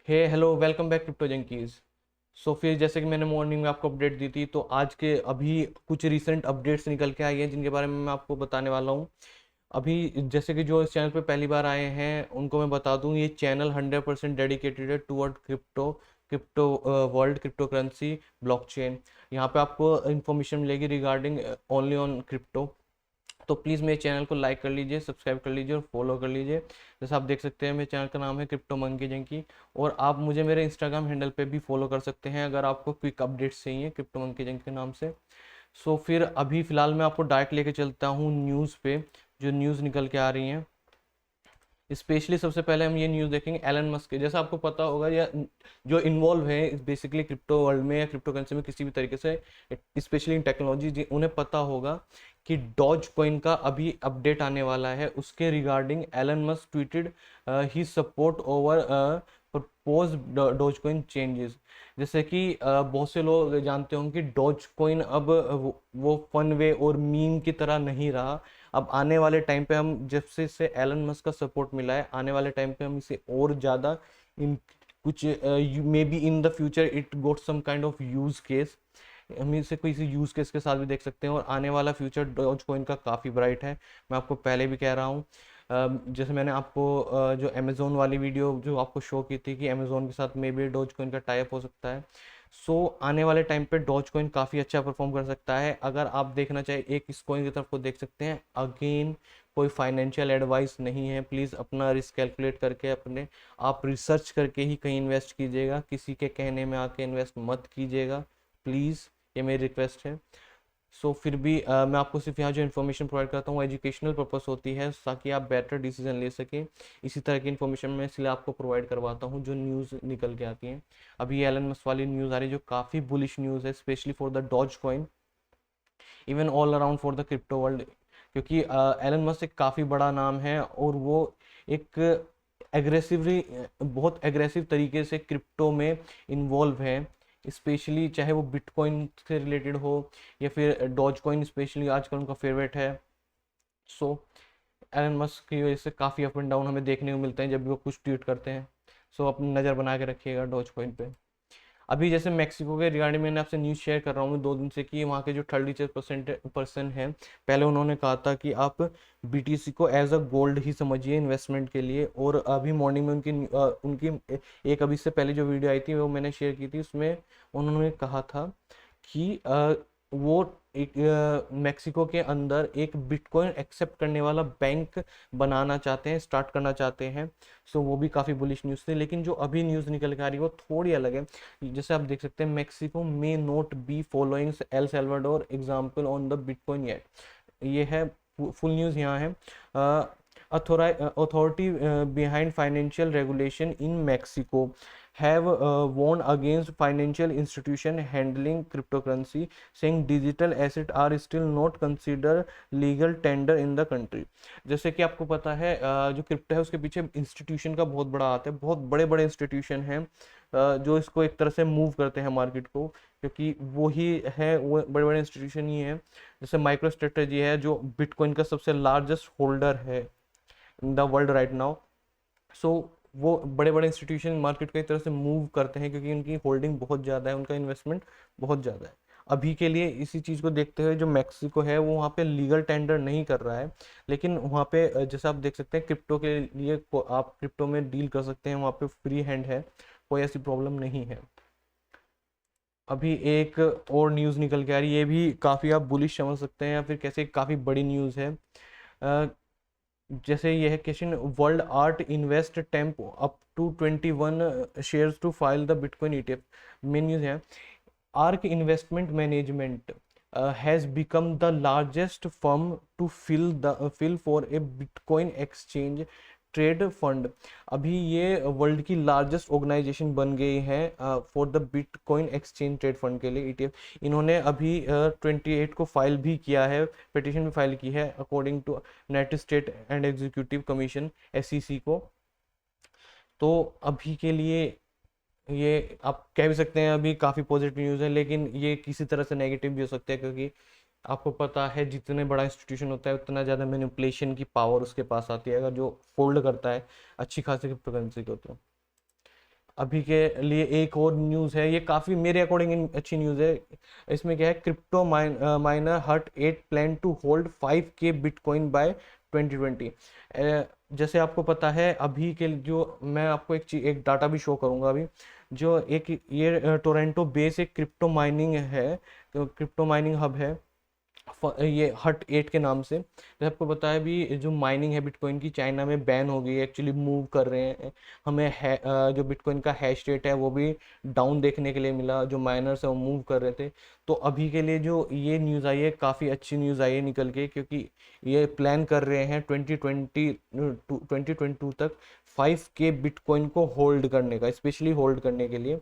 हे hello welcome back crypto junkies. So फिर जैसे कि मैंने मॉर्निंग में आपको अपडेट दी थी, तो आज के अभी कुछ रिसेंट अपडेट्स निकल के आई हैं जिनके बारे में मैं आपको बताने वाला हूँ। अभी जैसे कि जो इस चैनल पे पहली बार आए हैं उनको मैं बता दूं, ये चैनल 100% डेडिकेटेड है toward crypto crypto world, crypto currency, blockchain. यहाँ पे आपको इन्फॉर्मेशन मिलेगी रिगार्डिंग ओनली ऑन क्रिप्टो। तो प्लीज़ मेरे चैनल को लाइक कर लीजिए, सब्सक्राइब कर लीजिए और फॉलो कर लीजिए। जैसे आप देख सकते हैं मेरे चैनल का नाम है क्रिप्टो मंकी जंकी। और आप मुझे मेरे इंस्टाग्राम हैंडल पे भी फॉलो कर सकते हैं अगर आपको क्विक अपडेट्स चाहिए क्रिप्टो मंकी जंकी के नाम से। सो फिर अभी फ़िलहाल मैं आपको डायरेक्ट लेके चलता हूँ न्यूज़ पे, जो न्यूज़ निकल के आ रही हैं। स्पेशली सबसे पहले हम ये न्यूज़ देखेंगे एलन मस्क के। जैसा आपको पता होगा, या जो इन्वॉल्व है बेसिकली क्रिप्टो वर्ल्ड में या क्रिप्टो करेंसी में किसी भी तरीके से, स्पेशली इन टेक्नोलॉजी, उन्हें पता होगा कि डॉज कॉइन का अभी अपडेट आने वाला है। उसके regarding Elon Musk tweeted he support over propose Doge coin changes. जैसे कि बहुत से लोग जानते होंगे कि डॉज कॉइन अब वो फन वे और मीम की तरह नहीं रहा। अब आने वाले टाइम पे हम, जब से इसे एलन मस्क का सपोर्ट मिला है, आने वाले टाइम पे हम इसे और ज़्यादा इन कुछ maybe in the future it got some kind of use case, हम इसे किसी यूज केस के साथ भी देख सकते हैं। और आने वाला फ्यूचर डॉज कॉइन का काफ़ी ब्राइट है, मैं आपको पहले भी कह रहा हूँ। जैसे मैंने आपको जो अमेजोन वाली वीडियो जो आपको शो की थी कि अमेजोन के साथ मे बी डॉज कॉइन का टाइप हो सकता है। सो आने वाले टाइम पे डॉज कॉइन काफ़ी अच्छा परफॉर्म कर सकता है। अगर आप देखना चाहिए एक इस कॉइन की तरफ को देख सकते हैं। अगेन कोई फाइनेंशियल एडवाइस नहीं है, प्लीज़ अपना रिस्क कैलकुलेट करके अपने आप रिसर्च करके ही कहीं इन्वेस्ट कीजिएगा, किसी के कहने में आके इन्वेस्ट मत कीजिएगा प्लीज़, ये मेरी रिक्वेस्ट है। सो फिर भी मैं आपको सिर्फ यहाँ जो इन्फॉर्मेशन प्रोवाइड करता हूँ एजुकेशनल पर्पस होती है, ताकि आप बेटर डिसीजन ले सकें। इसी तरह की इन्फॉर्मेशन मैं इसलिए आपको प्रोवाइड करवाता हूँ जो न्यूज़ निकल के आती हैं। अभी एलन मस्क वाली न्यूज़ आ रही है जो काफ़ी बुलिश न्यूज़ है, especially for the Dogecoin, even all around for the crypto world. क्योंकि एलन मस्क एक काफ़ी बड़ा नाम है और वो एक एग्रेसिवली, बहुत एग्रेसिव तरीके से क्रिप्टो में इन्वॉल्व है। स्पेशली चाहे वो बिटकॉइन से रिलेटेड हो या फिर डॉज कॉइन, स्पेशली आजकल उनका फेवरेट है। सो एलन मस्क की वजह से काफ़ी अप एंड डाउन हमें देखने को मिलते हैं जब भी वो कुछ ट्वीट करते हैं। सो अपनी नज़र बना के रखिएगा डॉज कॉइन पे। अभी जैसे मेक्सिको के रिगार्डिंग मैंने आपसे न्यूज़ शेयर कर रहा हूँ 2 दिन से कि वहाँ के जो 36% पर्सन हैं, पहले उन्होंने कहा था कि आप बीटीसी को एज अ गोल्ड ही समझिए इन्वेस्टमेंट के लिए। और अभी मॉर्निंग में उनकी एक अभी से पहले जो वीडियो आई थी वो मैंने शेयर की थी, उसमें उन्होंने कहा था कि वो एक मेक्सिको के अंदर एक बिटकॉइन एक्सेप्ट करने वाला बैंक बनाना चाहते हैं, स्टार्ट करना चाहते हैं। सो वो भी काफ़ी बुलिश न्यूज़ थी। लेकिन जो अभी न्यूज़ निकल के आ रही है वो थोड़ी अलग है। जैसे आप देख सकते हैं, Mexico may note be following El Salvador example on the bitcoin yet. ये है फुल न्यूज़ यहाँ है। Authority behind financial regulation in Mexico have warned against financial institution handling cryptocurrency, saying digital assets are still not considered legal tender in the country। जैसे कि आपको पता है जो क्रिप्टो है उसके पीछे इंस्टीट्यूशन का बहुत बड़ा हाथ है। बहुत बड़े बड़े इंस्टीट्यूशन हैं जो इसको एक तरह से मूव करते हैं मार्केट को, क्योंकि वो ही है, वो बड़े बड़े इंस्टीट्यूशन ही है। जैसे माइक्रो स्ट्रेटजी है जो बिटकॉइन का सबसे लार्जेस्ट होल्डर है in the world right now. So वो बड़े बड़े इंस्टीट्यूशन मार्केट को एक तरह से मूव करते हैं क्योंकि उनकी होल्डिंग बहुत ज़्यादा है, उनका इन्वेस्टमेंट बहुत ज़्यादा है। अभी के लिए इसी चीज़ को देखते हुए जो मैक्सिको है वो वहाँ पे लीगल टेंडर नहीं कर रहा है, लेकिन वहाँ पे जैसे आप देख सकते हैं क्रिप्टो के लिए आप क्रिप्टो में डील कर सकते हैं, वहाँ पे फ्री हैंड है, कोई ऐसी प्रॉब्लम नहीं है। अभी एक और न्यूज़ निकल के आ रही है, ये भी काफ़ी आप बुलिश समझ सकते हैं या फिर कैसे काफ़ी बड़ी न्यूज़ है। जैसे यह है question, world art invest temp up to 21 shares to file the bitcoin ETF. Main news है, Ark investment management has become the largest firm to fill for a bitcoin exchange trade fund. अभी ये world की largest organisation बन गई है for the bitcoin exchange trade fund के लिए, ETF. इन्होंने अभी 28 को फाइल भी किया है, पिटिशन भी फाइल की है according to United State and executive commission SEC को। तो अभी के लिए ये आप कह भी सकते हैं अभी काफ़ी पॉजिटिव न्यूज़ है, लेकिन ये किसी तरह से नेगेटिव भी हो सकता है, क्योंकि आपको पता है जितने बड़ा इंस्टीट्यूशन होता है उतना ज़्यादा मैनिपुलेशन की पावर उसके पास आती है अगर जो होल्ड करता है अच्छी खासी क्रिप्टो करेंसी को। तो अभी के लिए एक और न्यूज़ है, ये काफ़ी मेरे अकॉर्डिंग अच्छी न्यूज़ है। इसमें क्या है, crypto miner Hut 8 plan to hold 5K bitcoin by 2020। जैसे आपको पता है, अभी के जो मैं आपको एक डाटा भी शो करूंगा अभी, जो एक ये टोरंटो बेस एक क्रिप्टो माइनिंग है, तो क्रिप्टो माइनिंग हब है, ये हट 8 के नाम से। जैसे आपको पता है भी, जो माइनिंग है बिटकॉइन की चाइना में बैन हो गई है, एक्चुअली मूव कर रहे हैं। हमें जो बिटकॉइन का हैश रेट है वो भी डाउन देखने के लिए मिला, जो माइनर्स है वो मूव कर रहे थे। तो अभी के लिए जो ये न्यूज़ आई है, काफ़ी अच्छी न्यूज़ आई है निकल के, क्योंकि ये प्लान कर रहे हैं 2022 तक 5K बिटकॉइन को होल्ड करने का, स्पेशली होल्ड करने के लिए।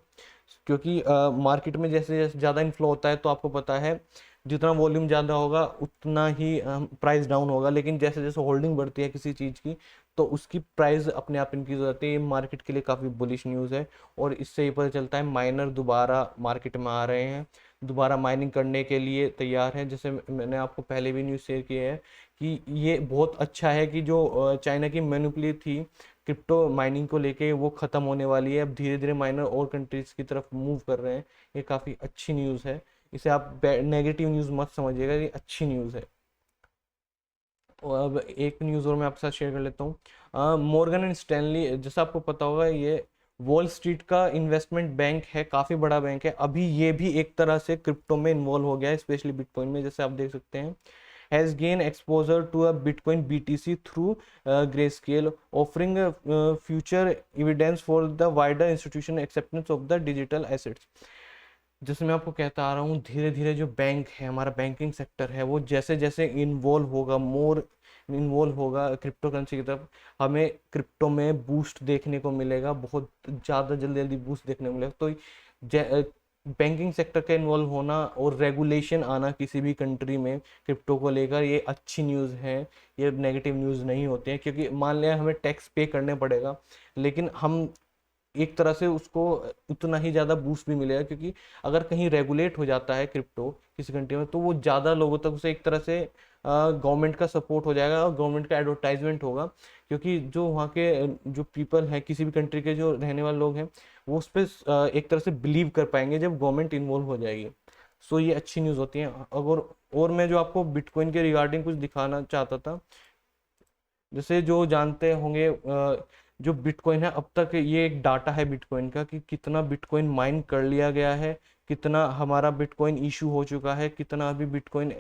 क्योंकि मार्केट में जैसे जैसे ज़्यादा इन्फ्लो होता है, तो आपको पता है जितना वॉल्यूम ज़्यादा होगा उतना ही प्राइस डाउन होगा, लेकिन जैसे जैसे होल्डिंग बढ़ती है किसी चीज़ की, तो उसकी प्राइस अपने आप इंक्रीज हो जाती है। ये मार्केट के लिए काफ़ी बुलिश न्यूज़ है, और इससे ये पता चलता है माइनर दोबारा मार्केट में आ रहे हैं, दोबारा माइनिंग करने के लिए तैयार हैं। जैसे मैंने आपको पहले भी न्यूज़ शेयर की है कि ये बहुत अच्छा है कि जो चाइना की मोनोपोली थी क्रिप्टो माइनिंग को लेके, वो ख़त्म होने वाली है। अब धीरे धीरे माइनर और कंट्रीज़ की तरफ मूव कर रहे हैं। ये काफ़ी अच्छी न्यूज़ है, इसे आप नेगेटिव न्यूज़ मत समझिएगा, ये अच्छी न्यूज़ है। और अब एक न्यूज़ और मैं आपके साथ शेयर कर लेता हूँ। मॉर्गन एंड स्टैनली, जैसा आपको पता होगा, ये वॉल स्ट्रीट का इन्वेस्टमेंट बैंक है, काफ़ी बड़ा बैंक है। अभी ये भी एक तरह से क्रिप्टो में इन्वॉल्व हो गया है, स्पेशली बिटकॉइन में, जैसे आप देख सकते हैं। Has gain exposure to a bitcoin BTC through Grayscale, offering future evidence for the wider institution acceptance of the digital assets. जैसे मैं आपको कहता आ रहा हूँ, धीरे धीरे जो बैंक है, हमारा बैंकिंग सेक्टर है, वो जैसे जैसे इन्वॉल्व होगा, मोर इन्वॉल्व होगा क्रिप्टो करेंसी की तरफ, हमें क्रिप्टो में बूस्ट देखने को मिलेगा, बहुत ज़्यादा जल्दी जल्दी बूस्ट देखने को मिलेगा। तो बैंकिंग सेक्टर का इन्वॉल्व होना और रेगुलेशन आना किसी भी कंट्री में क्रिप्टो को लेकर, ये अच्छी न्यूज़ है, ये नेगेटिव न्यूज़ नहीं होते हैं। क्योंकि मान लिया हमें टैक्स पे करने पड़ेगा, लेकिन हम एक तरह से उसको उतना ही ज़्यादा बूस्ट भी मिलेगा, क्योंकि अगर कहीं रेगुलेट हो जाता है क्रिप्टो किसी कंट्री में, तो वो ज़्यादा लोगों तक उसे एक तरह से गवर्नमेंट का सपोर्ट हो जाएगा और गवर्नमेंट का एडवर्टाइजमेंट होगा। क्योंकि जो वहाँ के जो पीपल हैं, किसी भी कंट्री के जो रहने वाले लोग हैं, वो उस पर एक तरह से बिलीव कर पाएंगे जब गवर्नमेंट इन्वॉल्व हो जाएगी। सो ये अच्छी न्यूज़ होती है। अगर और मैं जो आपको बिटकॉइन के रिगार्डिंग कुछ दिखाना चाहता था, जैसे जो जानते होंगे, जो बिटकॉइन है, अब तक ये एक डाटा है बिटकॉइन का कि कितना बिटकॉइन माइन कर लिया गया है, कितना हमारा बिटकॉइन इशू हो चुका है, कितना अभी बिटकॉइन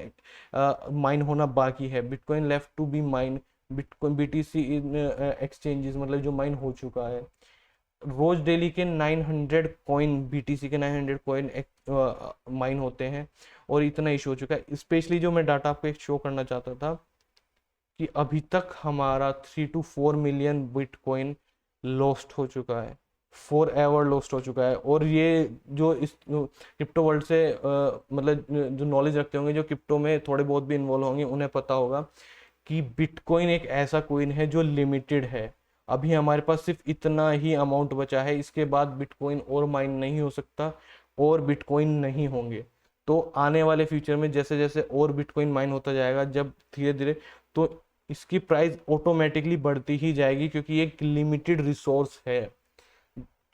माइन होना बाकी है, bitcoin left to be mine, bitcoin BTC in exchanges, मतलब जो माइन हो चुका है। रोज डेली के 900 कॉइन, BTC के 900 कॉइन माइन होते हैं, और इतना इशू हो चुका है। स्पेशली जो मैं डाटा आपको एक शो करना चाहता था कि अभी तक हमारा 3 to 4 मिलियन बिटकॉइन लॉस्ट हो चुका है, फॉर एवर लॉस्ट हो चुका है। और ये जो इस क्रिप्टो वर्ल्ड से मतलब जो नॉलेज रखते होंगे, जो क्रिप्टो में थोड़े बहुत भी इन्वॉल्व होंगे, उन्हें पता होगा कि बिटकॉइन एक ऐसा कॉइन है जो लिमिटेड है। अभी हमारे पास सिर्फ इतना ही अमाउंट बचा है, इसके बाद बिटकॉइन और माइन नहीं हो सकता, और बिटकॉइन नहीं होंगे। तो आने वाले फ्यूचर में जैसे जैसे और बिटकॉइन माइन होता जाएगा, जब धीरे धीरे, तो इसकी प्राइस ऑटोमेटिकली बढ़ती ही जाएगी, क्योंकि ये एक लिमिटेड रिसोर्स है।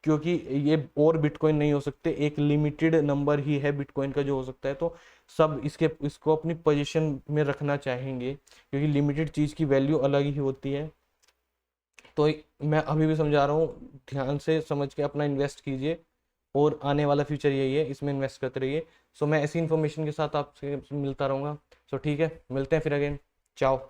क्योंकि ये और बिटकॉइन नहीं हो सकते, एक लिमिटेड नंबर ही है बिटकॉइन का जो हो सकता है। तो सब इसको अपनी पोजीशन में रखना चाहेंगे, क्योंकि लिमिटेड चीज़ की वैल्यू अलग ही होती है। तो मैं अभी भी समझा रहा हूँ, ध्यान से समझ के अपना इन्वेस्ट कीजिए, और आने वाला फ्यूचर यही है, इसमें इन्वेस्ट करते रहिए। सो मैं ऐसी इन्फॉर्मेशन के साथ आपसे मिलता रहूँगा। सो ठीक है, मिलते हैं फिर अगेन। चाओ।